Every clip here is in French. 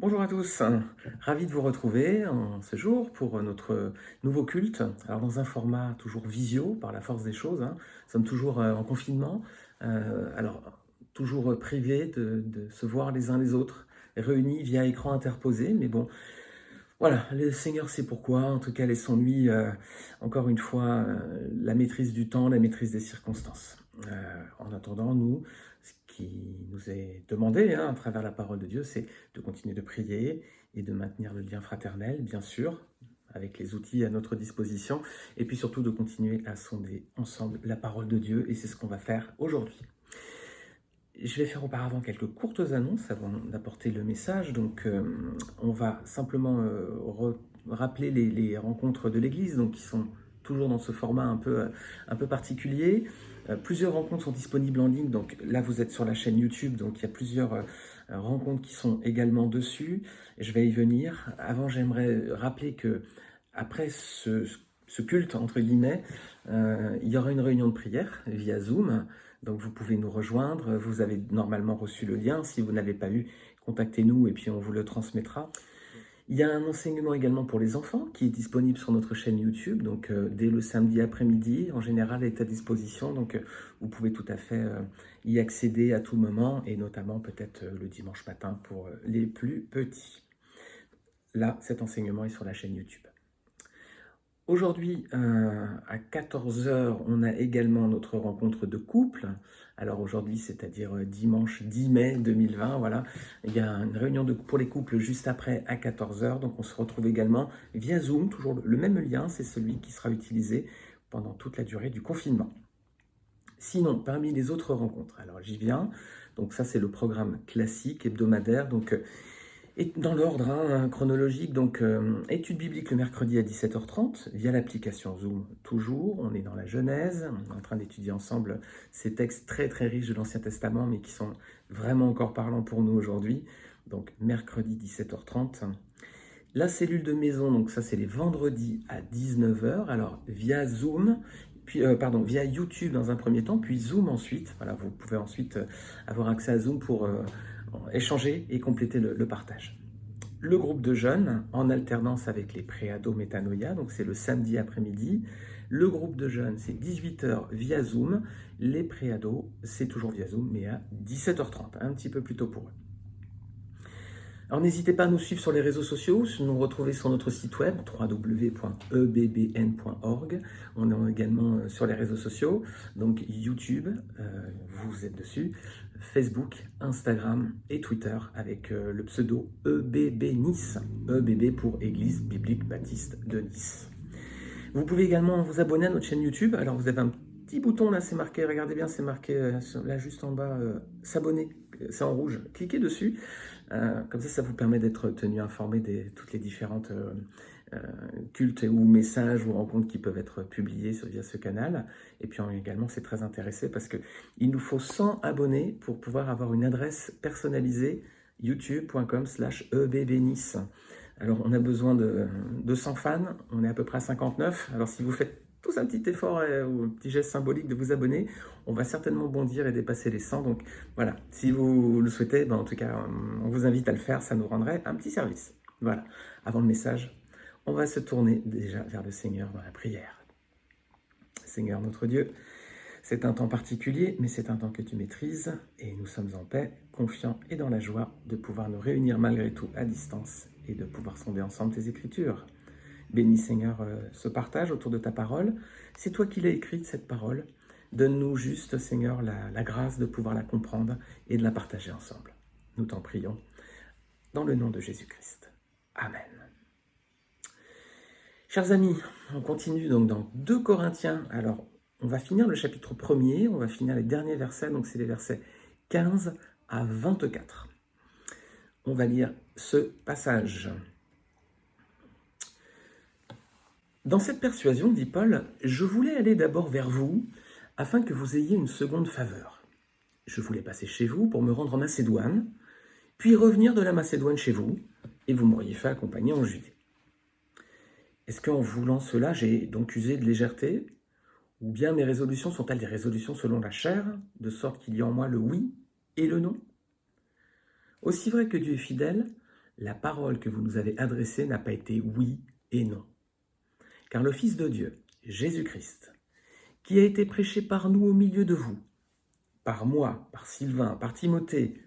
Bonjour à tous, ravi de vous retrouver en ce jour pour notre nouveau culte. Alors dans un format toujours visio par la force des choses, hein. Nous sommes toujours en confinement, alors toujours privé de se voir les uns les autres, réunis via écran interposé, mais bon, voilà, le Seigneur sait pourquoi, en tout cas laissons-lui encore une fois la maîtrise du temps, la maîtrise des circonstances. En attendant, nous, ce qui nous est demandé à travers la parole de Dieu, c'est de continuer de prier et de maintenir le lien fraternel, bien sûr, avec les outils à notre disposition, et puis surtout de continuer à sonder ensemble la parole de Dieu, et c'est ce qu'on va faire aujourd'hui. Je vais faire auparavant quelques courtes annonces avant d'apporter le message. Donc, on va simplement rappeler les rencontres de l'Église, donc qui sont toujours dans ce format un peu particulier. Plusieurs rencontres sont disponibles en ligne. Donc là, vous êtes sur la chaîne YouTube, donc il y a plusieurs rencontres qui sont également dessus. Je vais y venir. Avant, j'aimerais rappeler que après ce culte entre guillemets, il y aura une réunion de prière via Zoom. Donc vous pouvez nous rejoindre, vous avez normalement reçu le lien, si vous n'avez pas eu, contactez-nous et puis on vous le transmettra. Il y a un enseignement également pour les enfants qui est disponible sur notre chaîne YouTube, donc dès le samedi après-midi, en général est à disposition, donc vous pouvez tout à fait y accéder à tout moment, et notamment peut-être le dimanche matin pour les plus petits. Là, cet enseignement est sur la chaîne YouTube. Aujourd'hui, à 14 heures, on a également notre rencontre de couple. Alors aujourd'hui, c'est-à-dire dimanche 10 mai 2020, voilà. Il y a une réunion pour les couples juste après à 14 heures. Donc on se retrouve également via Zoom, toujours le même lien, c'est celui qui sera utilisé pendant toute la durée du confinement. Sinon, parmi les autres rencontres, alors j'y viens. Donc ça, c'est le programme classique hebdomadaire. Donc et dans l'ordre chronologique, donc étude biblique le mercredi à 17h30 via l'application Zoom toujours. On est dans la Genèse, on est en train d'étudier ensemble ces textes très très riches de l'Ancien Testament, mais qui sont vraiment encore parlants pour nous aujourd'hui. Donc mercredi 17h30. La cellule de maison, donc ça c'est les vendredis à 19h, alors via Zoom, puis via YouTube dans un premier temps, puis Zoom ensuite. Voilà, vous pouvez ensuite avoir accès à Zoom pour échanger et compléter le partage. Le groupe de jeunes en alternance avec les préados métanoïa, donc c'est le samedi après-midi. Le groupe de jeunes, c'est 18h via Zoom. Les préados, c'est toujours via Zoom, mais à 17h30, un petit peu plus tôt pour eux. Alors n'hésitez pas à nous suivre sur les réseaux sociaux, nous retrouver sur notre site web www.ebbn.org. On est également sur les réseaux sociaux, donc YouTube, vous êtes dessus, Facebook, Instagram et Twitter avec le pseudo EBB Nice, EBB pour Église Biblique Baptiste de Nice. Vous pouvez également vous abonner à notre chaîne YouTube. Alors vous avez un petit bouton là, c'est marqué, regardez bien, c'est marqué là juste en bas, s'abonner, c'est en rouge. Cliquez dessus, comme ça vous permet d'être tenu informé de toutes les différentes cultes ou messages ou rencontres qui peuvent être publiés via ce canal. Et puis également, c'est très intéressant parce qu'il nous faut 100 abonnés pour pouvoir avoir une adresse personnalisée youtube.com/ebbnice. Alors, on a besoin de 100 fans, on est à peu près à 59. Alors, si vous faites tous un petit effort ou un petit geste symbolique de vous abonner, on va certainement bondir et dépasser les 100. Donc, voilà, si vous le souhaitez, en tout cas, on vous invite à le faire, ça nous rendrait un petit service. Voilà, avant le message, on va se tourner déjà vers le Seigneur dans la prière. Seigneur notre Dieu, c'est un temps particulier, mais c'est un temps que tu maîtrises, et nous sommes en paix, confiants et dans la joie de pouvoir nous réunir malgré tout à distance et de pouvoir sonder ensemble tes Écritures. Bénis Seigneur ce partage autour de ta parole. C'est toi qui l'as écrite, cette parole. Donne-nous juste, Seigneur, la grâce de pouvoir la comprendre et de la partager ensemble. Nous t'en prions, dans le nom de Jésus-Christ. Amen. Chers amis, on continue donc dans 2 Corinthiens. Alors, on va finir le chapitre 1er, on va finir les derniers versets, donc c'est les versets 15 à 24. On va lire ce passage. Dans cette persuasion, dit Paul, je voulais aller d'abord vers vous, afin que vous ayez une seconde faveur. Je voulais passer chez vous pour me rendre en Macédoine, puis revenir de la Macédoine chez vous, et vous m'auriez fait accompagner en Judée. Est-ce qu'en voulant cela, j'ai donc usé de légèreté? Ou bien mes résolutions sont-elles des résolutions selon la chair, de sorte qu'il y a en moi le oui et le non? Aussi vrai que Dieu est fidèle, la parole que vous nous avez adressée n'a pas été oui et non. Car le Fils de Dieu, Jésus-Christ, qui a été prêché par nous au milieu de vous, par moi, par Sylvain, par Timothée,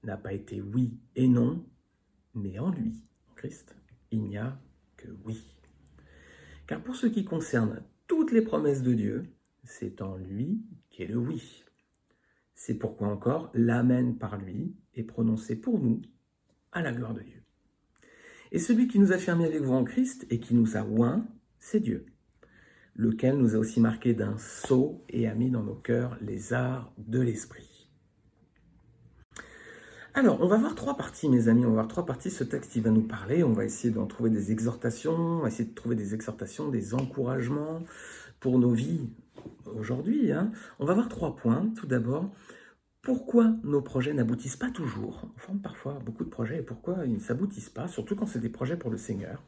n'a pas été oui et non, mais en lui, en Christ, il n'y a que oui. Car pour ce qui concerne toutes les promesses de Dieu, c'est en lui qu'est le oui. C'est pourquoi encore l'amen par lui est prononcé pour nous à la gloire de Dieu. Et celui qui nous a fermés avec vous en Christ et qui nous a oints, c'est Dieu, lequel nous a aussi marqués d'un sceau et a mis dans nos cœurs les arts de l'esprit. Alors, on va voir trois parties, mes amis, on va voir trois parties. Ce texte, il va nous parler, on va essayer d'en trouver des exhortations, on va essayer de trouver des exhortations, des encouragements pour nos vies aujourd'hui. On va voir trois points. Tout d'abord, pourquoi nos projets n'aboutissent pas toujours. On forme parfois beaucoup de projets et pourquoi ils ne s'aboutissent pas, surtout quand c'est des projets pour le Seigneur.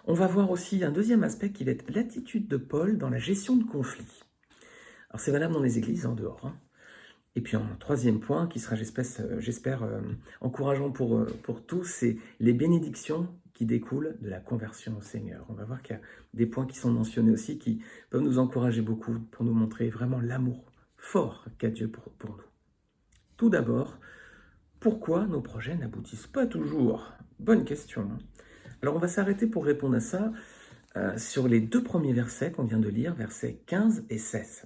On va voir aussi un deuxième aspect qui va être l'attitude de Paul dans la gestion de conflits. Alors c'est valable dans les églises, en dehors. Et puis un troisième point qui sera, j'espère, encourageant pour tous, c'est les bénédictions qui découlent de la conversion au Seigneur. On va voir qu'il y a des points qui sont mentionnés aussi qui peuvent nous encourager beaucoup pour nous montrer vraiment l'amour fort qu'a Dieu pour nous. Tout d'abord, pourquoi nos projets n'aboutissent pas toujours? Bonne question. Alors on va s'arrêter pour répondre à ça sur les deux premiers versets qu'on vient de lire, versets 15 et 16.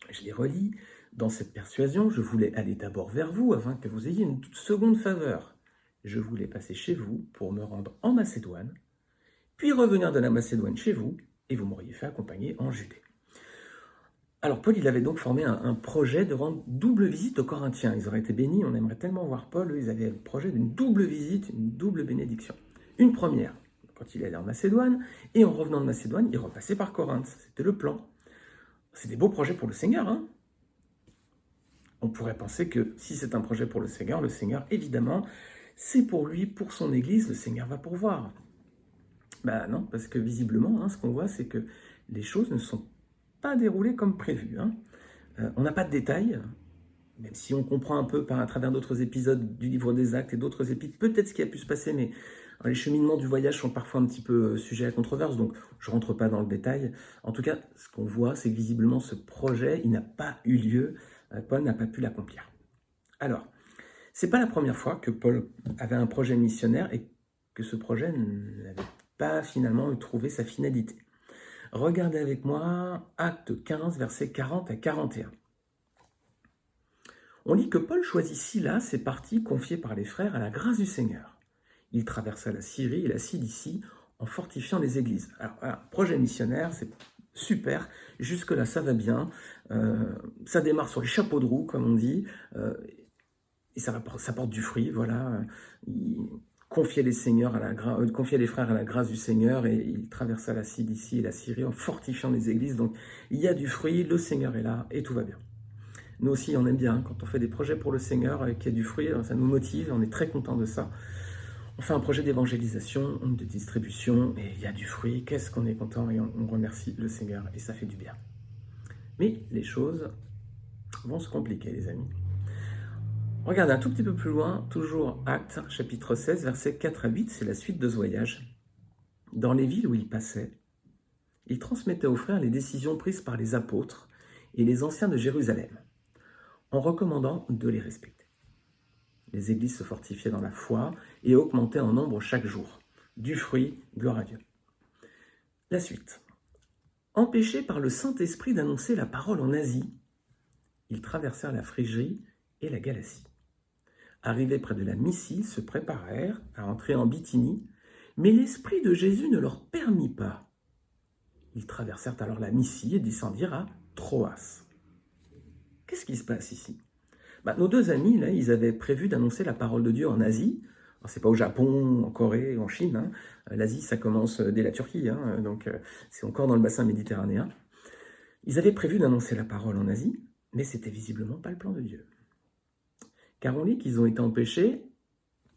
Je les relis. Dans cette persuasion, je voulais aller d'abord vers vous afin que vous ayez une toute seconde faveur. Je voulais passer chez vous pour me rendre en Macédoine, puis revenir de la Macédoine chez vous, et vous m'auriez fait accompagner en Judée. Alors Paul, il avait donc formé un projet de rendre double visite aux Corinthiens. Ils auraient été bénis, on aimerait tellement voir Paul, eux, ils avaient le projet d'une double visite, une double bénédiction. Une première, quand il allait en Macédoine, et en revenant de Macédoine, il repassait par Corinthe. C'était le plan. C'est des beaux projets pour le Seigneur, On pourrait penser que si c'est un projet pour le Seigneur, évidemment, c'est pour lui, pour son Église, le Seigneur va pourvoir. Ben non, parce que visiblement, ce qu'on voit, c'est que les choses ne sont pas déroulées comme prévu. On n'a pas de détails, même si on comprend un peu à travers d'autres épisodes du livre des Actes et d'autres épîtres, peut-être ce qui a pu se passer, mais les cheminements du voyage sont parfois un petit peu sujets à controverse, donc je ne rentre pas dans le détail. En tout cas, ce qu'on voit, c'est que visiblement, ce projet, il n'a pas eu lieu. Paul n'a pas pu l'accomplir. Alors, c'est pas la première fois que Paul avait un projet missionnaire et que ce projet n'avait pas finalement trouvé sa finalité. Regardez avec moi Acte 15, versets 40 à 41. On lit que Paul choisit Silas et partit confié par les frères à la grâce du Seigneur. Il traversa la Syrie et la Cilicie en fortifiant les églises. Alors, voilà, projet missionnaire, c'est super, jusque-là ça va bien, ça démarre sur les chapeaux de roue, comme on dit, et ça porte du fruit, voilà. Il confiait les frères à la grâce du Seigneur, et il traversa la Cilicie et la Syrie en fortifiant les églises, donc il y a du fruit, le Seigneur est là, et tout va bien. Nous aussi, on aime bien, quand on fait des projets pour le Seigneur, qu'il y a du fruit, ça nous motive, on est très content de ça. On fait un projet d'évangélisation, de distribution, et il y a du fruit. Qu'est-ce qu'on est content et on remercie le Seigneur, et ça fait du bien. Mais les choses vont se compliquer, les amis. Regardez un tout petit peu plus loin, toujours Actes, chapitre 16, versets 4 à 8, c'est la suite de ce voyage. Dans les villes où il passait, il transmettait aux frères les décisions prises par les apôtres et les anciens de Jérusalem, en recommandant de les respecter. Les églises se fortifiaient dans la foi et augmentaient en nombre chaque jour. Du fruit, gloire à Dieu. La suite. Empêchés par le Saint-Esprit d'annoncer la parole en Asie, ils traversèrent la Phrygie et la Galatie. Arrivés près de la Mysie, ils se préparèrent à entrer en Bithynie, mais l'Esprit de Jésus ne leur permit pas. Ils traversèrent alors la Mysie et descendirent à Troas. Qu'est-ce qui se passe ici ? Nos deux amis, là, ils avaient prévu d'annoncer la parole de Dieu en Asie. Alors, c'est pas au Japon, en Corée, en Chine. L'Asie, ça commence dès la Turquie, donc c'est encore dans le bassin méditerranéen. Ils avaient prévu d'annoncer la parole en Asie, mais c'était visiblement pas le plan de Dieu. Car on lit qu'ils ont été empêchés,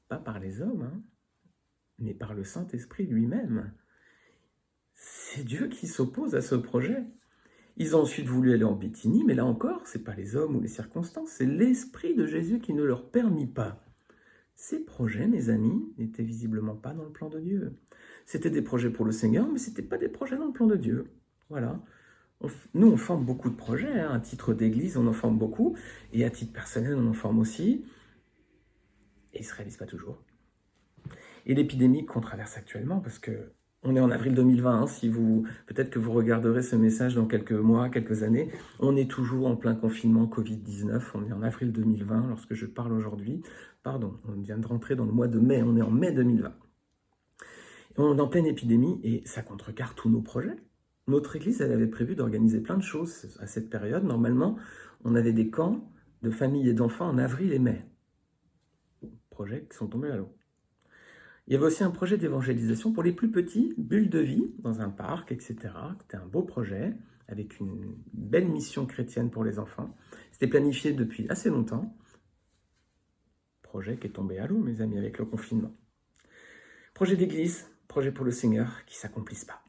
pas par les hommes, mais par le Saint-Esprit lui-même. C'est Dieu qui s'oppose à ce projet. Ils ont ensuite voulu aller en Bithynie, mais là encore, ce n'est pas les hommes ou les circonstances, c'est l'Esprit de Jésus qui ne leur permit pas. Ces projets, mes amis, n'étaient visiblement pas dans le plan de Dieu. C'était des projets pour le Seigneur, mais ce n'étaient pas des projets dans le plan de Dieu. Voilà. Nous, on forme beaucoup de projets, hein. À titre d'église, on en forme beaucoup, et à titre personnel, on en forme aussi, et ils ne se réalisent pas toujours. Et l'épidémie qu'on traverse actuellement, parce que on est en avril 2020, hein, peut-être que vous regarderez ce message dans quelques mois, quelques années, on est toujours en plein confinement Covid-19, on est en avril 2020 lorsque je parle aujourd'hui, pardon, on vient de rentrer dans le mois de mai, on est en mai 2020. On est en pleine épidémie et ça contrecarre tous nos projets. Notre église, elle avait prévu d'organiser plein de choses à cette période. Normalement, on avait des camps de familles et d'enfants en avril et mai. Projets qui sont tombés à l'eau. Il y avait aussi un projet d'évangélisation pour les plus petits, Bulle de vie, dans un parc, etc. C'était un beau projet, avec une belle mission chrétienne pour les enfants. C'était planifié depuis assez longtemps. Projet qui est tombé à l'eau, mes amis, avec le confinement. Projet d'église, projet pour le Seigneur, qui ne s'accomplissent pas.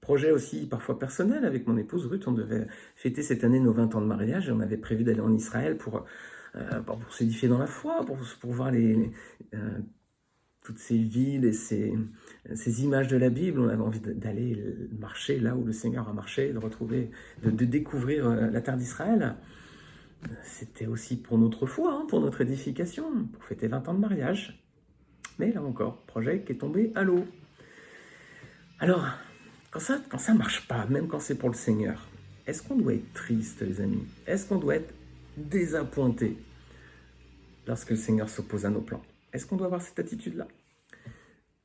Projet aussi parfois personnel avec mon épouse Ruth. On devait fêter cette année nos 20 ans de mariage et on avait prévu d'aller en Israël pour s'édifier dans la foi, pour voir toutes ces villes et ces images de la Bible. On avait envie d'aller marcher là où le Seigneur a marché, de découvrir la terre d'Israël. C'était aussi pour notre foi, hein, pour notre édification, pour fêter 20 ans de mariage. Mais là encore, projet qui est tombé à l'eau. Alors, quand ça marche pas, même quand c'est pour le Seigneur, est-ce qu'on doit être triste, les amis? Est-ce qu'on doit être désappointé lorsque le Seigneur s'oppose à nos plans? Est-ce qu'on doit avoir cette attitude-là?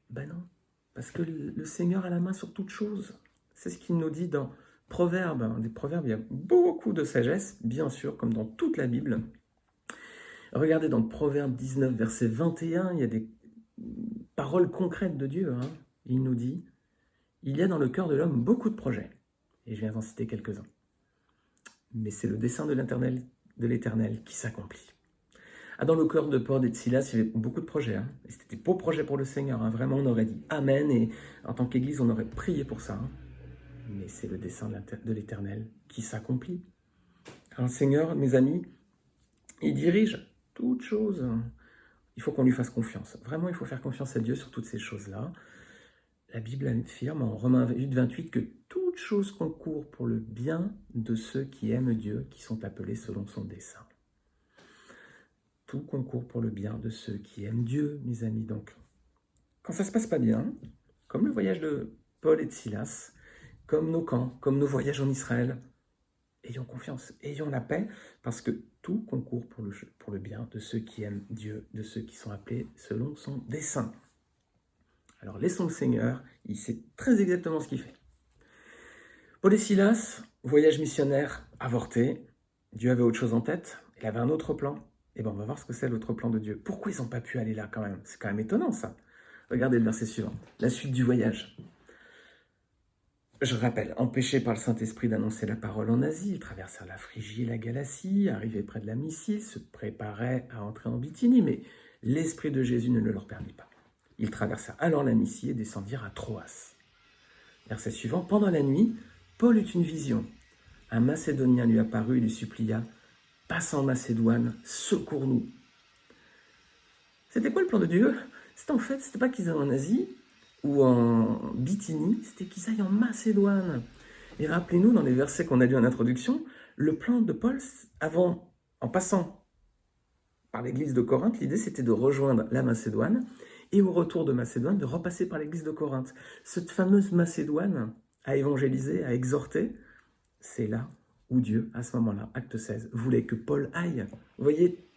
Ben non, parce que le Seigneur a la main sur toute chose. C'est ce qu'il nous dit dans Proverbes. Des Proverbes, il y a beaucoup de sagesse, bien sûr, comme dans toute la Bible. Regardez dans Proverbe 19, verset 21, il y a des paroles concrètes de Dieu. Hein. Il nous dit: il y a dans le cœur de l'homme beaucoup de projets. Et je viens d'en citer quelques-uns. Mais c'est le dessein de l'Éternel qui s'accomplit. Ah, dans le cœur de Paul et de Silas, il y avait beaucoup de projets. Hein. C'était des beaux projets pour le Seigneur. Hein. Vraiment, on aurait dit Amen. Et en tant qu'Église, on aurait prié pour ça. Hein. Mais c'est le dessein de l'Éternel qui s'accomplit. Alors, le Seigneur, mes amis, il dirige toutes choses. Il faut qu'on lui fasse confiance. Vraiment, il faut faire confiance à Dieu sur toutes ces choses-là. La Bible affirme en Romains 8, 28 que toute chose concourt pour le bien de ceux qui aiment Dieu, qui sont appelés selon son dessein. Tout concourt pour le bien de ceux qui aiment Dieu, mes amis. Donc, quand ça se passe pas bien, comme le voyage de Paul et de Silas, comme nos camps, comme nos voyages en Israël, ayons confiance, ayons la paix, parce que tout concourt pour le bien de ceux qui aiment Dieu, de ceux qui sont appelés selon son dessein. Alors laissons le Seigneur, il sait très exactement ce qu'il fait. Paul et Silas, voyage missionnaire avorté, Dieu avait autre chose en tête, il avait un autre plan. Et bien on va voir ce que c'est l'autre plan de Dieu. Pourquoi ils n'ont pas pu aller là quand même? C'est quand même étonnant ça. Regardez le verset suivant, la suite du voyage. Je rappelle, empêchés par le Saint-Esprit d'annoncer la parole en Asie, ils traversèrent la Phrygie et la Galatie, arrivés près de la Mysie, se préparaient à entrer en Bithynie, mais l'Esprit de Jésus ne le leur permit pas. Ils traversèrent alors la Mysie et descendirent à Troas. Verset suivant, pendant la nuit, Paul eut une vision. Un Macédonien lui apparut et lui supplia: « Passe en Macédoine, secours-nous. » C'était quoi le plan de Dieu? C'était pas qu'ils aillent en Asie ou en Bithynie, c'était qu'ils aillent en Macédoine. Et rappelez-nous, dans les versets qu'on a lus en introduction, le plan de Paul, en passant par l'église de Corinthe, l'idée c'était de rejoindre la Macédoine et au retour de Macédoine, de repasser par l'église de Corinthe. Cette fameuse Macédoine à évangéliser, à exhorter, c'est là où Dieu, à ce moment-là, acte 16, voulait que Paul aille. Vous voyez,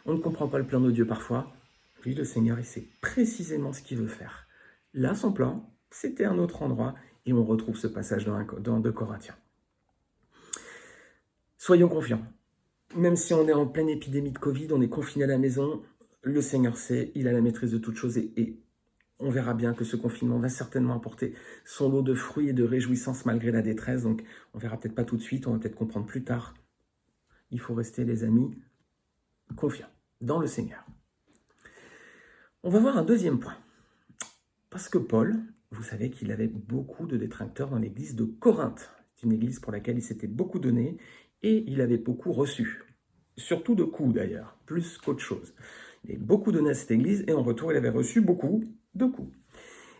on ne comprend pas le plan de Dieu parfois. Oui, le Seigneur, il sait précisément ce qu'il veut faire. Là, son plan, c'était un autre endroit, et on retrouve ce passage dans 2 Corinthiens. Soyons confiants. Même si on est en pleine épidémie de Covid, on est confiné à la maison, le Seigneur sait, il a la maîtrise de toutes choses, et on verra bien que ce confinement va certainement apporter son lot de fruits et de réjouissances malgré la détresse. Donc, on verra peut-être pas tout de suite, on va peut-être comprendre plus tard. Il faut rester, les amis, confiants dans le Seigneur. On va voir un deuxième point. Parce que Paul, vous savez qu'il avait beaucoup de détracteurs dans l'église de Corinthe. C'est une église pour laquelle il s'était beaucoup donné et il avait beaucoup reçu. Surtout de coups d'ailleurs, plus qu'autre chose. Il avait beaucoup donné à cette église et en retour, il avait reçu beaucoup de coups.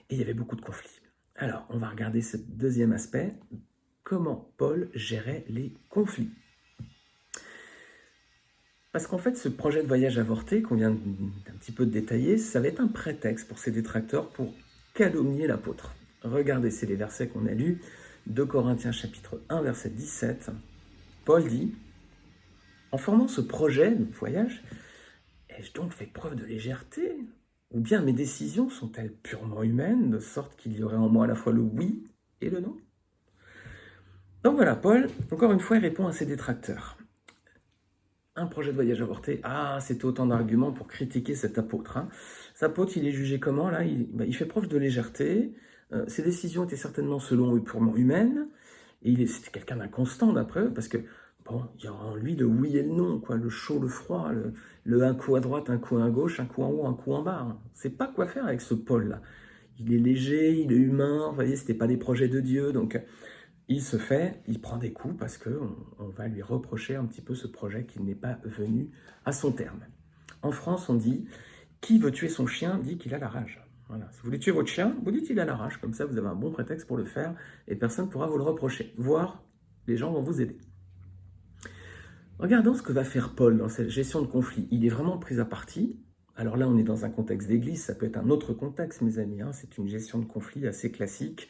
Et il y avait beaucoup de conflits. Alors, on va regarder ce deuxième aspect, comment Paul gérait les conflits. Parce qu'en fait, ce projet de voyage avorté qu'on vient d'un petit peu de détailler, ça va être un prétexte pour ses détracteurs pour calomnier l'apôtre. Regardez, c'est les versets qu'on a lus, 2 Corinthiens chapitre 1, verset 17. Paul dit, en formant ce projet de voyage, ai-je donc fait preuve de légèreté? Ou bien mes décisions sont-elles purement humaines, de sorte qu'il y aurait en moi à la fois le oui et le non? Donc voilà, Paul, encore une fois, il répond à ses détracteurs. Un projet de voyage avorté, c'était autant d'arguments pour critiquer cet apôtre. Cet apôtre, il est jugé comment là? Il fait preuve de légèreté, ses décisions étaient certainement selon eux purement humaines, et c'était quelqu'un d'inconstant d'après eux, parce que, bon, il y a en lui le oui et le non, quoi, le chaud, le froid, le un coup à droite, un coup à gauche, un coup en haut, un coup en bas. On ne sait pas quoi faire avec ce Paul-là. Il est léger, il est humain, vous voyez, c'était pas des projets de Dieu, donc il prend des coups parce qu'on va lui reprocher un petit peu ce projet qui n'est pas venu à son terme. En France, on dit, qui veut tuer son chien dit qu'il a la rage. Voilà. Si vous voulez tuer votre chien, vous dites qu'il a la rage, comme ça vous avez un bon prétexte pour le faire et personne ne pourra vous le reprocher, voire les gens vont vous aider. Regardons ce que va faire Paul dans cette gestion de conflit. Il est vraiment pris à partie. Alors là, on est dans un contexte d'église, ça peut être un autre contexte, mes amis. C'est une gestion de conflit assez classique.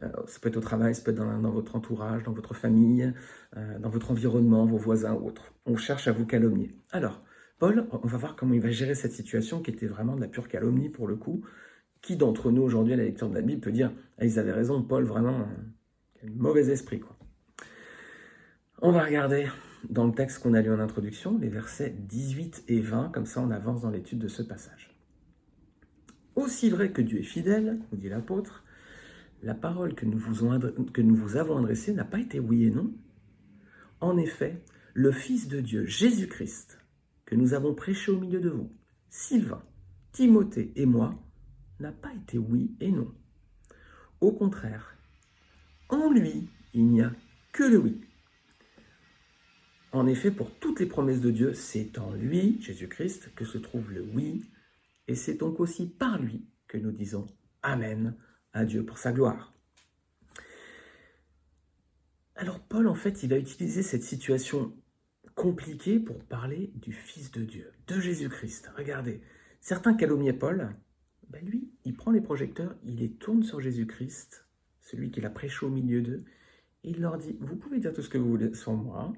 Ça peut être au travail, ça peut être dans votre entourage, dans votre famille, dans votre environnement, vos voisins ou autres. On cherche à vous calomnier. Alors, Paul, on va voir comment il va gérer cette situation qui était vraiment de la pure calomnie pour le coup. Qui d'entre nous aujourd'hui à la lecture de la Bible peut dire « Ah, ils avaient raison, Paul, vraiment, un mauvais esprit. » quoi. On va regarder dans le texte qu'on a lu en introduction, les versets 18 et 20, comme ça on avance dans l'étude de ce passage. « Aussi vrai que Dieu est fidèle, nous dit l'apôtre, la parole que nous vous avons adressée n'a pas été oui et non. En effet, le Fils de Dieu, Jésus-Christ, que nous avons prêché au milieu de vous, Sylvain, Timothée et moi, n'a pas été oui et non. Au contraire, en lui, il n'y a que le oui. En effet, pour toutes les promesses de Dieu, c'est en lui, Jésus-Christ, que se trouve le oui, et c'est donc aussi par lui que nous disons Amen à Dieu pour sa gloire. Alors Paul, en fait, il va utiliser cette situation compliquée pour parler du Fils de Dieu, de Jésus-Christ. Regardez, certains calomniaient Paul, lui, il prend les projecteurs, il les tourne sur Jésus-Christ, celui qu'il a prêché au milieu d'eux, et il leur dit, vous pouvez dire tout ce que vous voulez sur moi,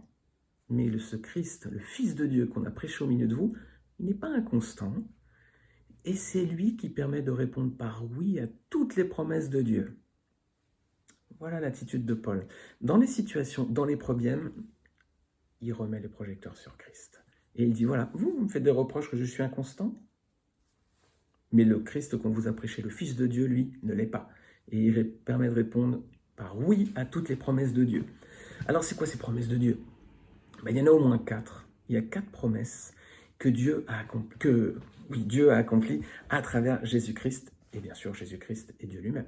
mais ce Christ, le Fils de Dieu qu'on a prêché au milieu de vous, il n'est pas inconstant, et c'est lui qui permet de répondre par oui à toutes les promesses de Dieu. Voilà l'attitude de Paul. Dans les situations, dans les problèmes, il remet les projecteurs sur Christ. Et il dit, voilà, vous me faites des reproches que je suis inconstant, mais le Christ qu'on vous a prêché, le Fils de Dieu, lui, ne l'est pas. Et il permet de répondre par oui à toutes les promesses de Dieu. Alors, c'est quoi ces promesses de Dieu? Il y en a au moins 4. Il y a 4 promesses que Dieu a accomplies à travers Jésus-Christ, et bien sûr Jésus-Christ et Dieu lui-même.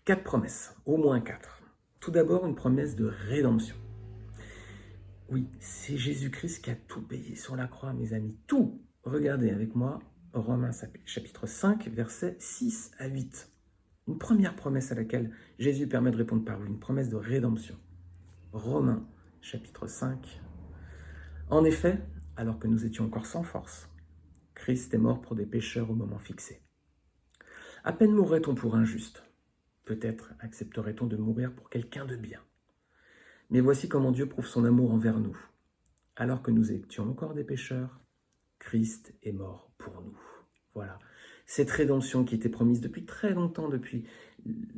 4 promesses, au moins 4. Tout d'abord, une promesse de rédemption. Oui, c'est Jésus-Christ qui a tout payé sur la croix, mes amis. Tout. Regardez avec moi, Romains chapitre 5, versets 6 à 8. Une première promesse à laquelle Jésus permet de répondre par oui, une promesse de rédemption. Romains chapitre 5. En effet, alors que nous étions encore sans force, Christ est mort pour des pécheurs au moment fixé. À peine mourrait-on pour un juste. Peut-être accepterait-on de mourir pour quelqu'un de bien. Mais voici comment Dieu prouve son amour envers nous. Alors que nous étions encore des pécheurs, Christ est mort pour nous. Voilà. Cette rédemption qui était promise depuis très longtemps, depuis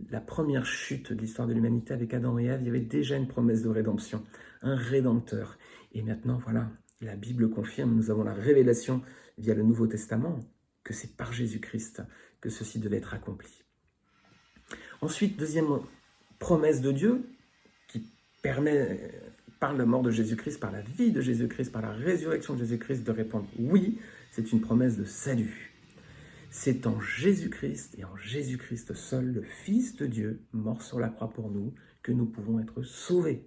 la première chute de l'histoire de l'humanité avec Adam et Ève, il y avait déjà une promesse de rédemption, un rédempteur. Et maintenant, voilà, la Bible confirme, nous avons la révélation via le Nouveau Testament que c'est par Jésus-Christ que ceci devait être accompli. Ensuite, deuxième promesse de Dieu qui permet, par la mort de Jésus-Christ, par la vie de Jésus-Christ, par la résurrection de Jésus-Christ, de répondre oui, c'est une promesse de salut. C'est en Jésus-Christ et en Jésus-Christ seul, le Fils de Dieu, mort sur la croix pour nous, que nous pouvons être sauvés.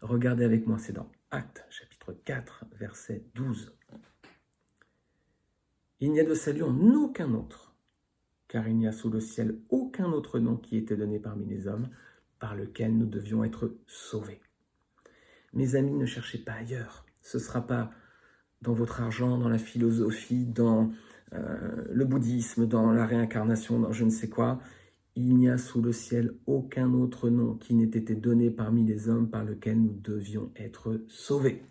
Regardez avec moi, c'est dans Actes, chapitre 4, verset 12. Il n'y a de salut en aucun autre, car il n'y a sous le ciel aucun autre nom qui ait été donné parmi les hommes, par lequel nous devions être sauvés. Mes amis, ne cherchez pas ailleurs. Ce ne sera pas dans votre argent, dans la philosophie, dans le bouddhisme, dans la réincarnation, dans je ne sais quoi. Il n'y a sous le ciel aucun autre nom qui n'ait été donné parmi les hommes par lequel nous devions être sauvés.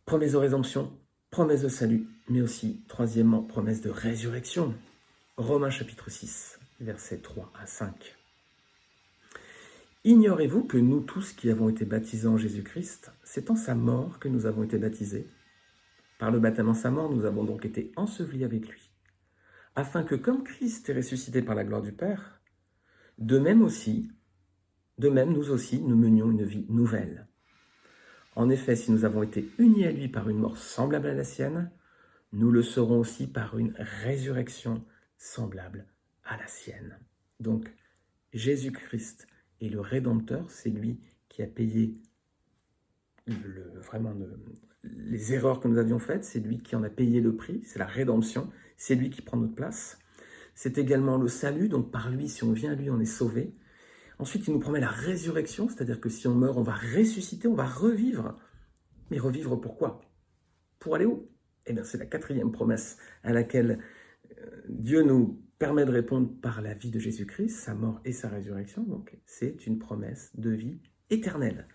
Promesse de rédemption, promesse de salut, mais aussi, troisièmement, promesse de résurrection. Romains chapitre 6, versets 3 à 5. Ignorez-vous que nous tous qui avons été baptisés en Jésus-Christ, c'est en sa mort que nous avons été baptisés? Par le baptême en sa mort, nous avons donc été ensevelis avec lui, afin que comme Christ est ressuscité par la gloire du Père, de même nous aussi, nous menions une vie nouvelle. En effet, si nous avons été unis à lui par une mort semblable à la sienne, nous le serons aussi par une résurrection semblable à la sienne. Donc, Jésus-Christ est le Rédempteur, c'est lui qui a payé les erreurs que nous avions faites, c'est lui qui en a payé le prix, c'est la rédemption, c'est lui qui prend notre place. C'est également le salut, donc par lui, si on vient à lui, on est sauvé. Ensuite, il nous promet la résurrection, c'est-à-dire que si on meurt, on va ressusciter, on va revivre. Mais revivre pourquoi? Pour aller où? Eh bien, c'est la quatrième promesse à laquelle Dieu nous permet de répondre par la vie de Jésus-Christ, sa mort et sa résurrection. Donc, c'est une promesse de vie éternelle.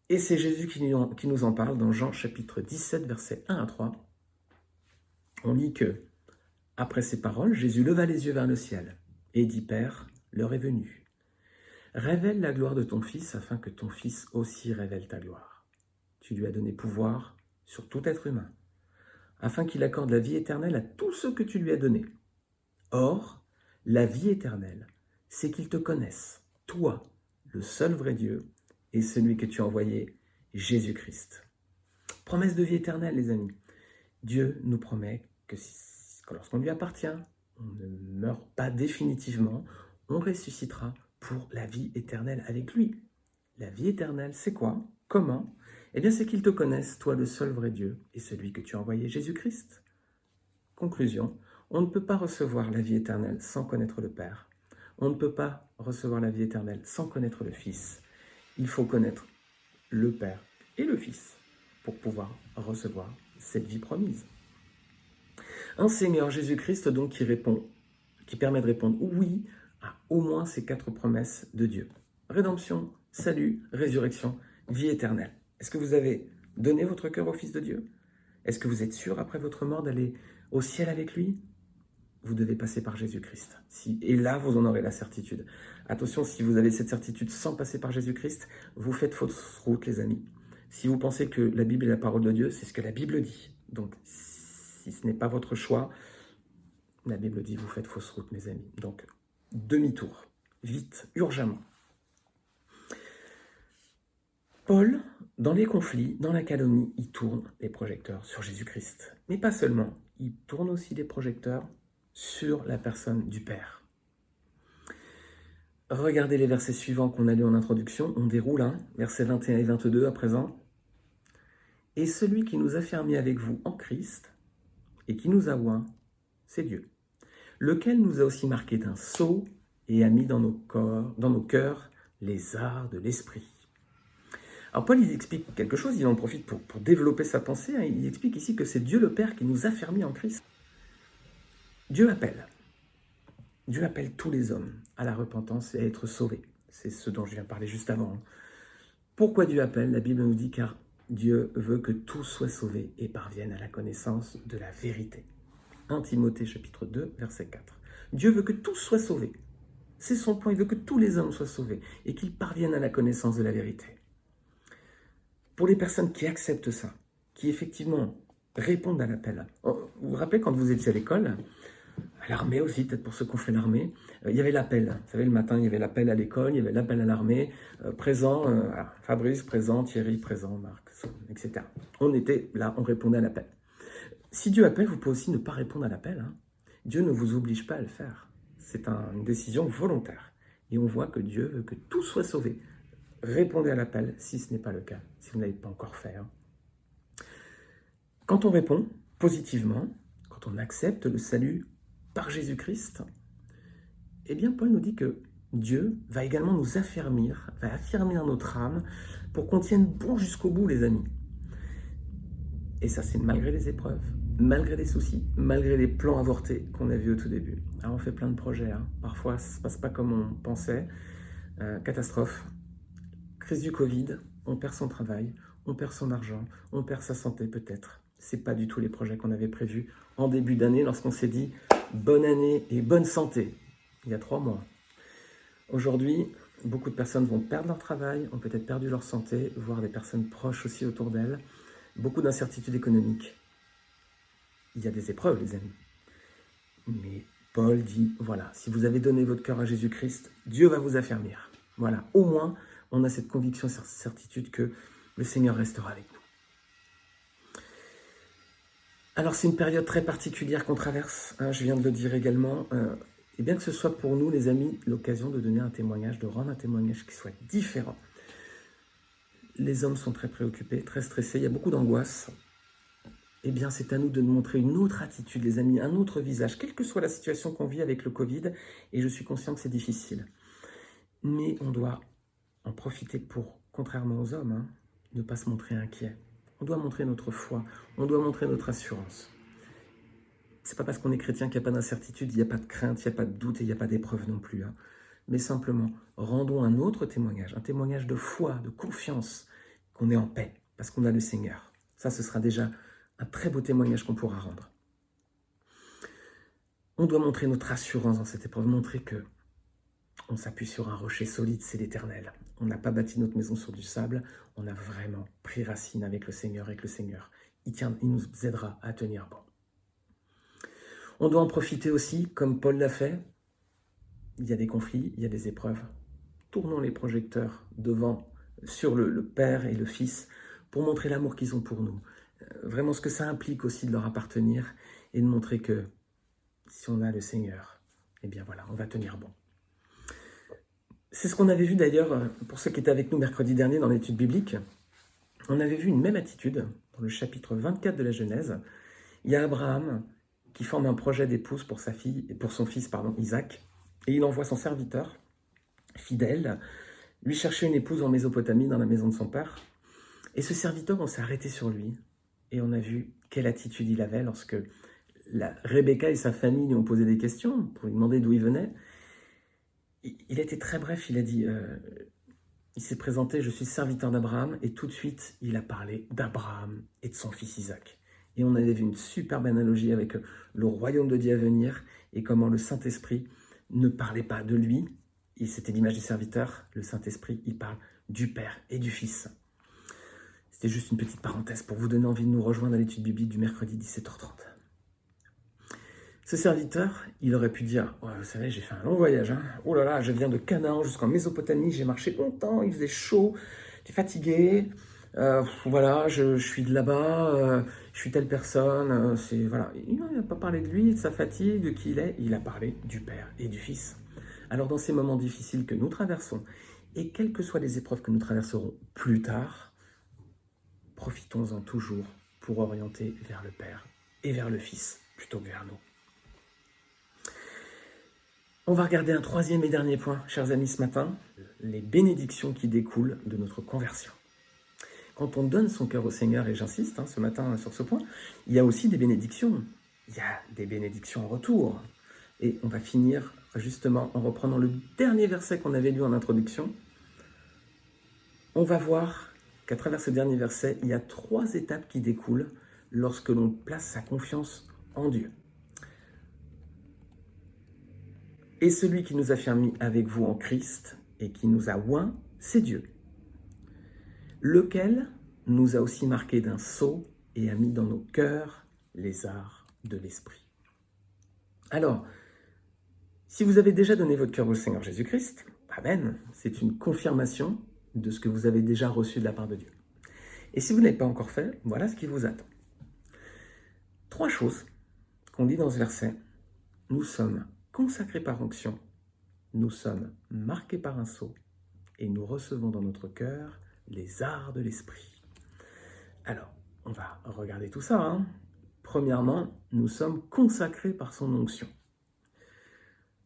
Et c'est Jésus qui nous en parle dans Jean chapitre 17, versets 1 à 3. On lit que, après ces paroles, Jésus leva les yeux vers le ciel et dit, Père, l'heure est venue. Révèle la gloire de ton Fils, afin que ton Fils aussi révèle ta gloire. Tu lui as donné pouvoir sur tout être humain, afin qu'il accorde la vie éternelle à tous ceux que tu lui as donnés. Or, la vie éternelle, c'est qu'ils te connaissent, toi, le seul vrai Dieu, et celui que tu as envoyé, Jésus-Christ. Promesse de vie éternelle, les amis. Dieu nous promet que lorsqu'on lui appartient, on ne meurt pas définitivement, on ressuscitera pour la vie éternelle avec lui. La vie éternelle, c'est quoi? Comment? Eh bien, c'est qu'ils te connaissent, toi le seul vrai Dieu, et celui que tu as envoyé, Jésus-Christ. Conclusion, on ne peut pas recevoir la vie éternelle sans connaître le Père. On ne peut pas recevoir la vie éternelle sans connaître le Fils. Il faut connaître le Père et le Fils pour pouvoir recevoir cette vie promise. Un Seigneur Jésus-Christ donc qui permet de répondre oui à au moins ces 4 promesses de Dieu. Rédemption, salut, résurrection, vie éternelle. Est-ce que vous avez donné votre cœur au Fils de Dieu? Est-ce que vous êtes sûr après votre mort d'aller au ciel avec lui? Vous devez passer par Jésus-Christ. Et là, vous en aurez la certitude. Attention, si vous avez cette certitude sans passer par Jésus-Christ, vous faites fausse route, les amis. Si vous pensez que la Bible est la parole de Dieu, c'est ce que la Bible dit. Donc, si ce n'est pas votre choix, la Bible dit, vous faites fausse route, mes amis. Donc, demi-tour, vite, urgemment. Paul, dans les conflits, dans la calomnie, il tourne les projecteurs sur Jésus-Christ. Mais pas seulement, il tourne aussi les projecteurs sur la personne du Père. Regardez les versets suivants qu'on a lus en introduction, on déroule, versets 21 et 22 à présent. « Et celui qui nous a fermés avec vous en Christ, et qui nous a oints, c'est Dieu, lequel nous a aussi marqués d'un sceau et a mis dans nos cœurs les arts de l'esprit. » Alors Paul, il explique quelque chose, il en profite pour développer sa pensée, il explique ici que c'est Dieu le Père qui nous a fermés en Christ. Dieu appelle tous les hommes à la repentance et à être sauvés. C'est ce dont je viens de parler juste avant. Pourquoi Dieu appelle? La Bible nous dit car Dieu veut que tous soient sauvés et parviennent à la connaissance de la vérité. 1 Timothée chapitre 2, verset 4. Dieu veut que tous soient sauvés. C'est son point, il veut que tous les hommes soient sauvés et qu'ils parviennent à la connaissance de la vérité. Pour les personnes qui acceptent ça, qui effectivement répondent à l'appel. Vous vous rappelez quand vous étiez à l'école, à l'armée aussi, peut-être pour ceux qui ont fait l'armée, il y avait l'appel. Vous savez, le matin, il y avait l'appel à l'école, il y avait l'appel à l'armée, présent, Fabrice, présent, Thierry, présent, Marc, etc. On était là, on répondait à l'appel. Si Dieu appelle, vous pouvez aussi ne pas répondre à l'appel. Dieu ne vous oblige pas à le faire. C'est une décision volontaire. Et on voit que Dieu veut que tout soit sauvé. Répondez à l'appel si ce n'est pas le cas, si vous ne l'avez pas encore fait. Quand on répond, positivement, quand on accepte le salut par Jésus-Christ, eh bien Paul nous dit que Dieu va également nous affermir, va affermir notre âme pour qu'on tienne bon jusqu'au bout, les amis. Et ça, c'est malgré les épreuves, malgré les soucis, malgré les plans avortés qu'on a vus au tout début. Alors on fait plein de projets, hein. Parfois ça ne se passe pas comme on pensait, catastrophe, crise du Covid, on perd son travail, on perd son argent, on perd sa santé peut-être. Ce n'est pas du tout les projets qu'on avait prévus en début d'année lorsqu'on s'est dit « bonne année et bonne santé » il y a 3 mois. Aujourd'hui, beaucoup de personnes vont perdre leur travail, ont peut-être perdu leur santé, voire des personnes proches aussi autour d'elles. Beaucoup d'incertitudes économiques. Il y a des épreuves, les amis. Mais Paul dit, voilà, si vous avez donné votre cœur à Jésus-Christ, Dieu va vous affermir. Voilà, au moins, on a cette conviction, cette certitude que le Seigneur restera avec nous. Alors, c'est une période très particulière qu'on traverse, hein, je viens de le dire également. Et bien que ce soit pour nous, les amis, l'occasion de donner un témoignage, de rendre un témoignage qui soit différent. Les hommes sont très préoccupés, très stressés, il y a beaucoup d'angoisse. Eh bien, c'est à nous de nous montrer une autre attitude, les amis, un autre visage, quelle que soit la situation qu'on vit avec le Covid, et je suis conscient que c'est difficile. Mais on doit en profiter pour, contrairement aux hommes, hein, ne pas se montrer inquiet. On doit montrer notre foi, on doit montrer notre assurance. C'est pas parce qu'on est chrétien qu'il n'y a pas d'incertitude, il n'y a pas de crainte, il n'y a pas de doute et il n'y a pas d'épreuve non plus. Hein. Mais simplement, rendons un autre témoignage, un témoignage de foi, de confiance, qu'on est en paix, parce qu'on a le Seigneur. Ça, ce sera déjà un très beau témoignage qu'on pourra rendre. On doit montrer notre assurance dans cette épreuve, montrer que on s'appuie sur un rocher solide, c'est l'Éternel. On n'a pas bâti notre maison sur du sable, on a vraiment pris racine avec le Seigneur et que le Seigneur, il nous aidera à tenir bon. On doit en profiter aussi, comme Paul l'a fait. Il y a des conflits, il y a des épreuves. Tournons les projecteurs sur le Père et le Fils pour montrer l'amour qu'ils ont pour nous. Vraiment ce que ça implique aussi de leur appartenir et de montrer que si on a le Seigneur, eh bien voilà, on va tenir bon. C'est ce qu'on avait vu d'ailleurs, pour ceux qui étaient avec nous mercredi dernier dans l'étude biblique. On avait vu une même attitude dans le chapitre 24 de la Genèse. Il y a Abraham qui forme un projet d'épouse pour son fils, Isaac, et il envoie son serviteur, fidèle, lui chercher une épouse en Mésopotamie, dans la maison de son père. Et ce serviteur, on s'est arrêté sur lui, et on a vu quelle attitude il avait lorsque Rebecca et sa famille lui ont posé des questions pour lui demander d'où il venait. Il était très bref, il a dit, il s'est présenté, je suis serviteur d'Abraham, et tout de suite, il a parlé d'Abraham et de son fils Isaac. Et on avait vu une superbe analogie avec le royaume de Dieu à venir, et comment le Saint-Esprit ne parlait pas de lui, et c'était l'image du serviteur, le Saint-Esprit, il parle du Père et du Fils. C'était juste une petite parenthèse pour vous donner envie de nous rejoindre à l'étude biblique du mercredi 17h30. Ce serviteur, il aurait pu dire, ouais, vous savez, j'ai fait un long voyage, hein. Oh là là, je viens de Canaan jusqu'en Mésopotamie, j'ai marché longtemps, il faisait chaud, j'étais fatigué, voilà, je suis de là-bas, je suis telle personne, voilà. Il n'a pas parlé de lui, de sa fatigue, de qui il est, il a parlé du Père et du Fils. Alors dans ces moments difficiles que nous traversons, et quelles que soient les épreuves que nous traverserons plus tard, profitons-en toujours pour orienter vers le Père et vers le Fils, plutôt que vers nous. On va regarder un troisième et dernier point, chers amis, ce matin, les bénédictions qui découlent de notre conversion. Quand on donne son cœur au Seigneur, et j'insiste ce matin sur ce point, il y a aussi des bénédictions. Il y a des bénédictions en retour. Et on va finir justement en reprenant le dernier verset qu'on avait lu en introduction. On va voir qu'à travers ce dernier verset, il y a 3 étapes qui découlent lorsque l'on place sa confiance en Dieu. Et celui qui nous a fait mis avec vous en Christ et qui nous a oints, c'est Dieu, lequel nous a aussi marqués d'un sceau et a mis dans nos cœurs les arts de l'Esprit. Alors, si vous avez déjà donné votre cœur au Seigneur Jésus-Christ, amen, c'est une confirmation de ce que vous avez déjà reçu de la part de Dieu. Et si vous n'avez pas encore fait, voilà ce qui vous attend. 3 choses qu'on dit dans ce verset. Nous sommes consacrés par onction, nous sommes marqués par un sceau et nous recevons dans notre cœur les arts de l'Esprit. Alors, on va regarder tout ça. Premièrement, nous sommes consacrés par son onction.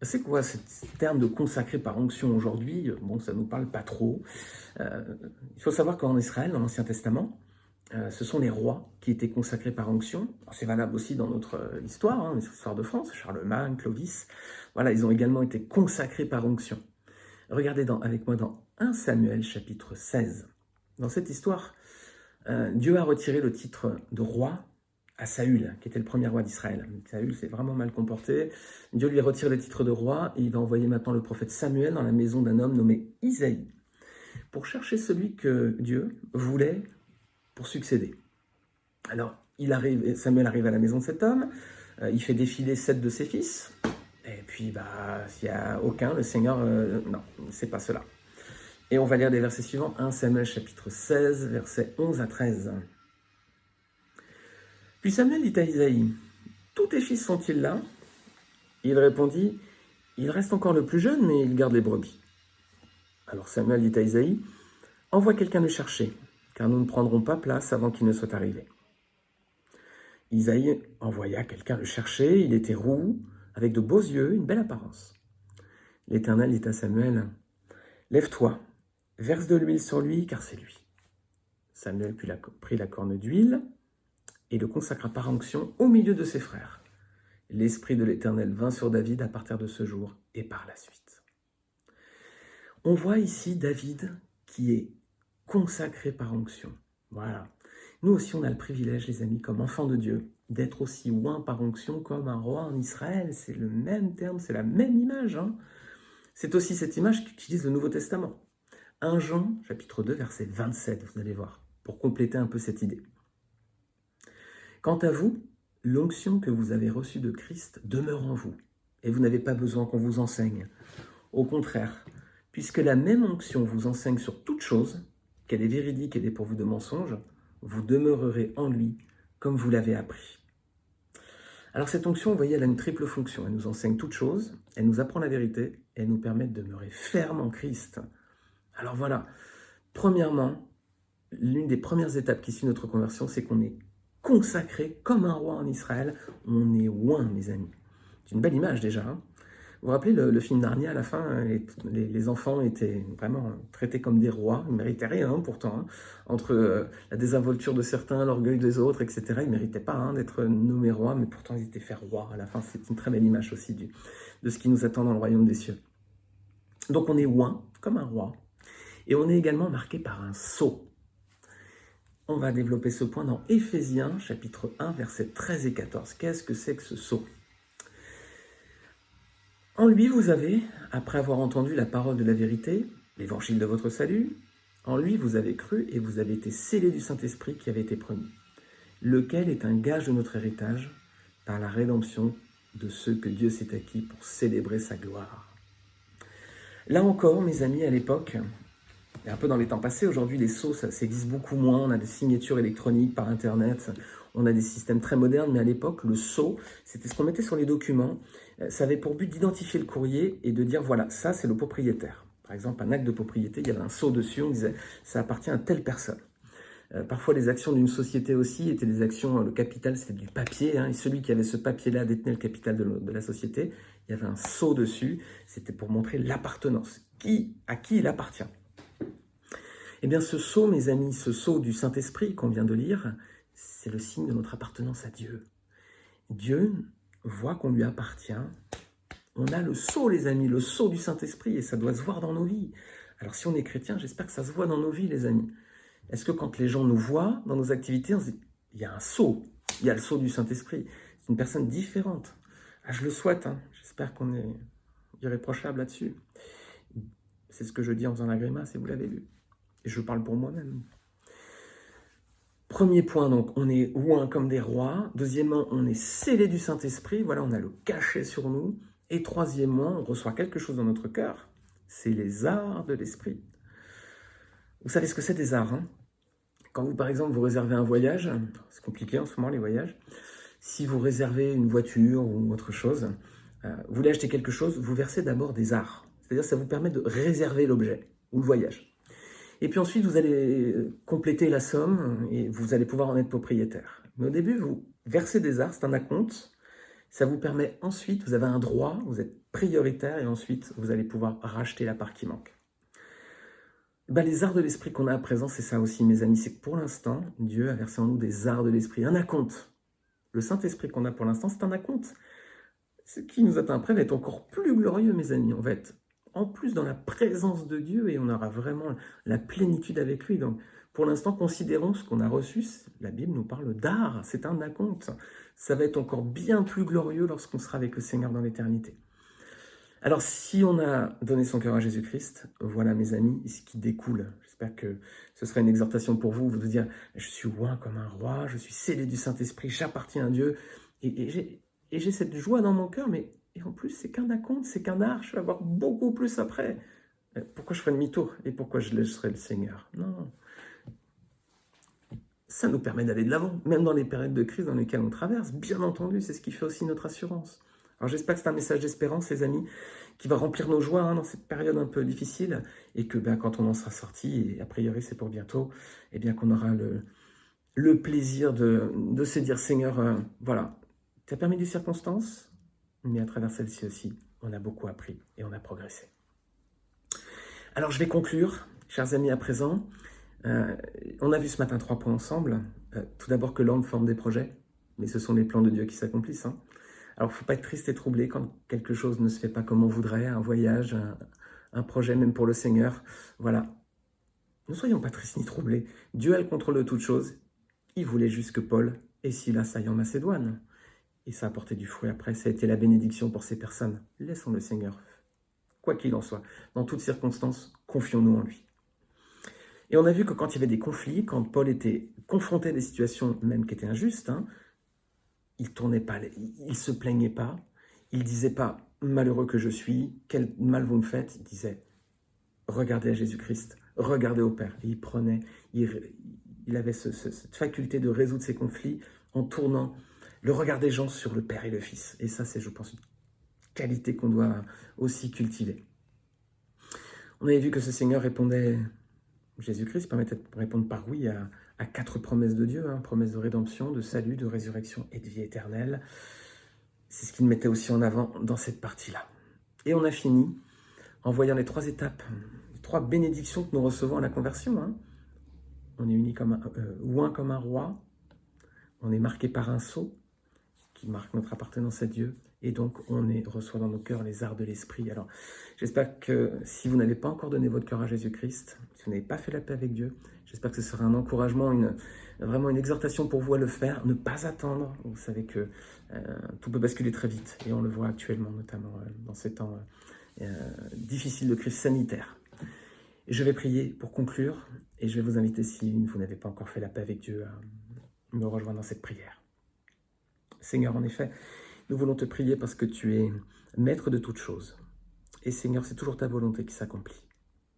C'est quoi ce terme de consacré par onction aujourd'hui? Bon, ça ne nous parle pas trop. Il faut savoir qu'en Israël, dans l'Ancien Testament, ce sont les rois qui étaient consacrés par onction. C'est valable aussi dans notre histoire, hein, l'histoire de France, Charlemagne, Clovis. Voilà, ils ont également été consacrés par onction. Regardez avec moi dans 1 Samuel chapitre 16. Dans cette histoire, Dieu a retiré le titre de roi à Saül, qui était le premier roi d'Israël. Saül s'est vraiment mal comporté. Dieu lui retire le titre de roi et il va envoyer maintenant le prophète Samuel dans la maison d'un homme nommé Isaïe pour chercher celui que Dieu voulait pour succéder. Alors, Samuel arrive à la maison de cet homme, il fait défiler 7 de ses fils, et puis s'il n'y a aucun, le Seigneur, non, c'est pas cela. Et on va lire des versets suivants, 1 Samuel chapitre 16, versets 11 à 13. Puis Samuel dit à Isaïe, « Tous tes fils sont-ils là ?» Il répondit, « Il reste encore le plus jeune, mais il garde les brebis. » Alors Samuel dit à Isaïe, « Envoie quelqu'un le chercher, car nous ne prendrons pas place avant qu'il ne soit arrivé. » Isaïe envoya quelqu'un le chercher, il était roux, avec de beaux yeux, une belle apparence. L'Éternel dit à Samuel, « Lève-toi, verse de l'huile sur lui, car c'est lui. » Samuel prit la corne d'huile et le consacra par onction au milieu de ses frères. L'Esprit de l'Éternel vint sur David à partir de ce jour et par la suite. On voit ici David qui est consacré par onction. Voilà. Nous aussi, on a le privilège, les amis, comme enfants de Dieu, d'être aussi oints par onction comme un roi en Israël. C'est le même terme, c'est la même image. Hein. C'est aussi cette image qu'utilise le Nouveau Testament. 1 Jean, chapitre 2, verset 27, vous allez voir, pour compléter un peu cette idée. Quant à vous, l'onction que vous avez reçue de Christ demeure en vous, et vous n'avez pas besoin qu'on vous enseigne. Au contraire, puisque la même onction vous enseigne sur toute chose, qu'elle est véridique et dépourvue de mensonges, vous demeurerez en lui comme vous l'avez appris. Alors cette onction, vous voyez, elle a une triple fonction. Elle nous enseigne toute chose, elle nous apprend la vérité, et elle nous permet de demeurer ferme en Christ. Alors voilà, premièrement, l'une des premières étapes qui suit notre conversion, c'est qu'on est consacré comme un roi en Israël. On est oint, mes amis. C'est une belle image déjà. Hein. Vous vous rappelez le film Narnia, à la fin, les enfants étaient vraiment traités comme des rois. Ils ne méritaient rien pourtant. Hein. Entre la désinvolture de certains, l'orgueil des autres, etc. Ils ne méritaient pas d'être nommés rois, mais pourtant ils étaient faits rois. À la fin, c'est une très belle image aussi de ce qui nous attend dans le royaume des cieux. Donc on est oint comme un roi. Et on est également marqué par un sceau. On va développer ce point dans Éphésiens, chapitre 1, versets 13 et 14. Qu'est-ce que c'est que ce sceau? En lui, vous avez, après avoir entendu la parole de la vérité, l'évangile de votre salut, en lui, vous avez cru et vous avez été scellés du Saint-Esprit qui avait été promis, lequel est un gage de notre héritage par la rédemption de ceux que Dieu s'est acquis pour célébrer sa gloire. Là encore, mes amis, à l'époque, et un peu dans les temps passés, aujourd'hui les sceaux, ça existe beaucoup moins, on a des signatures électroniques par internet, on a des systèmes très modernes, mais à l'époque, le sceau, c'était ce qu'on mettait sur les documents, ça avait pour but d'identifier le courrier et de dire, voilà, ça c'est le propriétaire. Par exemple, un acte de propriété, il y avait un sceau dessus, on disait, ça appartient à telle personne. Parfois, les actions d'une société aussi étaient des actions, le capital c'était du papier, et celui qui avait ce papier-là détenait le capital de la société, il y avait un sceau dessus, c'était pour montrer l'appartenance, à qui il appartient. Eh bien, ce sceau, mes amis, ce sceau du Saint-Esprit qu'on vient de lire, c'est le signe de notre appartenance à Dieu. Dieu voit qu'on lui appartient. On a le sceau, les amis, le sceau du Saint-Esprit, et ça doit se voir dans nos vies. Alors, si on est chrétien, j'espère que ça se voit dans nos vies, les amis. Est-ce que quand les gens nous voient dans nos activités, on se dit, il y a un sceau, il y a le sceau du Saint-Esprit. C'est une personne différente. Ah, je le souhaite, j'espère qu'on est irréprochable là-dessus. C'est ce que je dis en faisant la grimace, et vous l'avez vu. Et je parle pour moi-même. Premier point, donc, on est oint comme des rois. Deuxièmement, on est scellé du Saint-Esprit. Voilà, on a le cachet sur nous. Et troisièmement, on reçoit quelque chose dans notre cœur. C'est les arts de l'esprit. Vous savez ce que c'est des arts, Quand vous, par exemple, vous réservez un voyage, c'est compliqué en ce moment, les voyages. Si vous réservez une voiture ou autre chose, vous voulez acheter quelque chose, vous versez d'abord des arts. C'est-à-dire ça vous permet de réserver l'objet ou le voyage. Et puis ensuite, vous allez compléter la somme et vous allez pouvoir en être propriétaire. Mais au début, vous versez des arts, c'est un acompte. Ça vous permet ensuite, vous avez un droit, vous êtes prioritaire et ensuite, vous allez pouvoir racheter la part qui manque. Ben, les arts de l'esprit qu'on a à présent, c'est ça aussi, mes amis. C'est que pour l'instant, Dieu a versé en nous des arts de l'esprit, un acompte. Le Saint-Esprit qu'on a pour l'instant, c'est un acompte. Ce qui nous attend après va être encore plus glorieux, mes amis. On va être en plus dans la présence de Dieu et on aura vraiment la plénitude avec lui. Donc, pour l'instant, considérons ce qu'on a reçu. La Bible nous parle d'art, c'est un acompte. Ça va être encore bien plus glorieux lorsqu'on sera avec le Seigneur dans l'éternité. Alors, si on a donné son cœur à Jésus-Christ, voilà, mes amis, ce qui découle. J'espère que ce sera une exhortation pour vous, de dire, je suis oint comme un roi, je suis scellé du Saint-Esprit, j'appartiens à Dieu, et j'ai cette joie dans mon cœur, mais et en plus, c'est qu'un acompte, c'est qu'un art, je vais avoir beaucoup plus après. Pourquoi je ferai demi-tour et pourquoi je laisserai le Seigneur? Non. Ça nous permet d'aller de l'avant, même dans les périodes de crise dans lesquelles on traverse. Bien entendu, c'est ce qui fait aussi notre assurance. Alors j'espère que c'est un message d'espérance, les amis, qui va remplir nos joies dans cette période un peu difficile, et que quand on en sera sorti, et a priori c'est pour bientôt, et bien qu'on aura le plaisir de se dire, Seigneur, voilà, tu as permis des circonstances, mais à travers celles-ci aussi, on a beaucoup appris et on a progressé. Alors je vais conclure, chers amis, à présent. On a vu ce matin 3 points ensemble. Tout d'abord que l'homme forme des projets, mais ce sont les plans de Dieu qui s'accomplissent. Alors il ne faut pas être triste et troublé quand quelque chose ne se fait pas comme on voudrait, un voyage, un projet même pour le Seigneur. Voilà. Ne soyons pas tristes ni troublés. Dieu a le contrôle de toutes choses. Il voulait juste que Paul et Silas aillent en Macédoine. Et ça a apporté du fruit après. Ça a été la bénédiction pour ces personnes. Laissons le Seigneur. Quoi qu'il en soit, dans toutes circonstances, confions-nous en lui. Et on a vu que quand il y avait des conflits, quand Paul était confronté à des situations même qui étaient injustes, il tournait pas, il se plaignait pas, il disait pas « malheureux que je suis, quel mal vous me faites », il disait « regardez à Jésus-Christ, regardez au Père ». Et il avait cette faculté de résoudre ses conflits en tournant le regard des gens sur le Père et le Fils. Et ça, c'est, je pense, une qualité qu'on doit aussi cultiver. On avait vu que ce Seigneur répondait... Jésus-Christ permettait de répondre par oui à 4 promesses de Dieu, promesses de rédemption, de salut, de résurrection et de vie éternelle. C'est ce qu'il mettait aussi en avant dans cette partie-là. Et on a fini en voyant les 3 étapes, les 3 bénédictions que nous recevons à la conversion. On est uni oint comme un roi, on est marqué par un sceau qui marque notre appartenance à Dieu, et donc on reçoit dans nos cœurs les arts de l'esprit. Alors j'espère que si vous n'avez pas encore donné votre cœur à Jésus-Christ, si vous n'avez pas fait la paix avec Dieu, j'espère que ce sera un encouragement, vraiment une exhortation pour vous à le faire, ne pas attendre. Vous savez que tout peut basculer très vite, et on le voit actuellement, notamment dans ces temps difficiles de crise sanitaire. Et je vais prier pour conclure, et je vais vous inviter, si vous n'avez pas encore fait la paix avec Dieu, à me rejoindre dans cette prière. Seigneur, en effet, nous voulons te prier parce que tu es maître de toutes choses. Et Seigneur, c'est toujours ta volonté qui s'accomplit.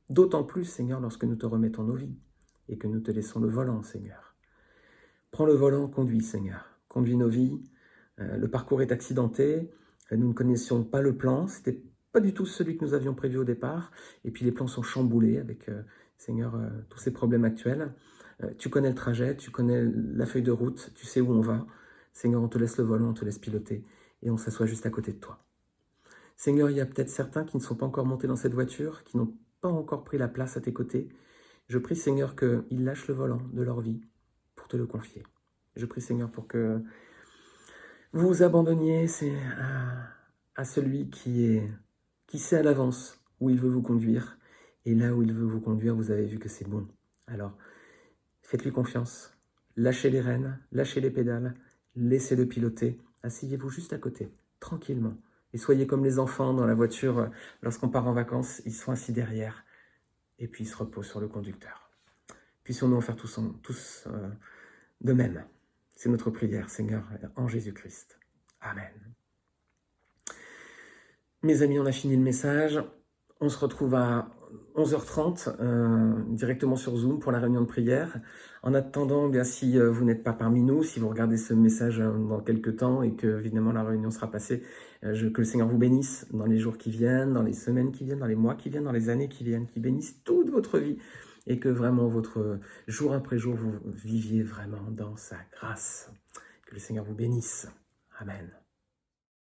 D'autant plus, Seigneur, lorsque nous te remettons nos vies et que nous te laissons le volant, Seigneur. Prends le volant, conduis, Seigneur. Conduis nos vies. Le parcours est accidenté. Nous ne connaissions pas le plan. C'était pas du tout celui que nous avions prévu au départ. Et puis les plans sont chamboulés avec, Seigneur, tous ces problèmes actuels. Tu connais le trajet, tu connais la feuille de route, tu sais où on va. Seigneur, on te laisse le volant, on te laisse piloter et on s'assoit juste à côté de toi. Seigneur, il y a peut-être certains qui ne sont pas encore montés dans cette voiture, qui n'ont pas encore pris la place à tes côtés. Je prie, Seigneur, qu'ils lâchent le volant de leur vie pour te le confier. Je prie, Seigneur, pour que vous vous abandonniez à celui qui sait à l'avance où il veut vous conduire. Et là où il veut vous conduire, vous avez vu que c'est bon. Alors, faites-lui confiance. Lâchez les rênes, lâchez les pédales. Laissez-le piloter, asseyez-vous juste à côté, tranquillement. Et soyez comme les enfants dans la voiture, lorsqu'on part en vacances, ils sont assis derrière, et puis ils se reposent sur le conducteur. Puissions-nous en faire tous de même. C'est notre prière, Seigneur, en Jésus-Christ. Amen. Mes amis, on a fini le message. On se retrouve à 11h30 directement sur Zoom pour la réunion de prière. En attendant, bien, si vous n'êtes pas parmi nous, si vous regardez ce message dans quelques temps et que évidemment la réunion sera passée, que le Seigneur vous bénisse dans les jours qui viennent, dans les semaines qui viennent, dans les mois qui viennent, dans les années qui viennent, qu'il bénisse toute votre vie et que vraiment votre jour après jour, vous viviez vraiment dans sa grâce. Que le Seigneur vous bénisse. Amen.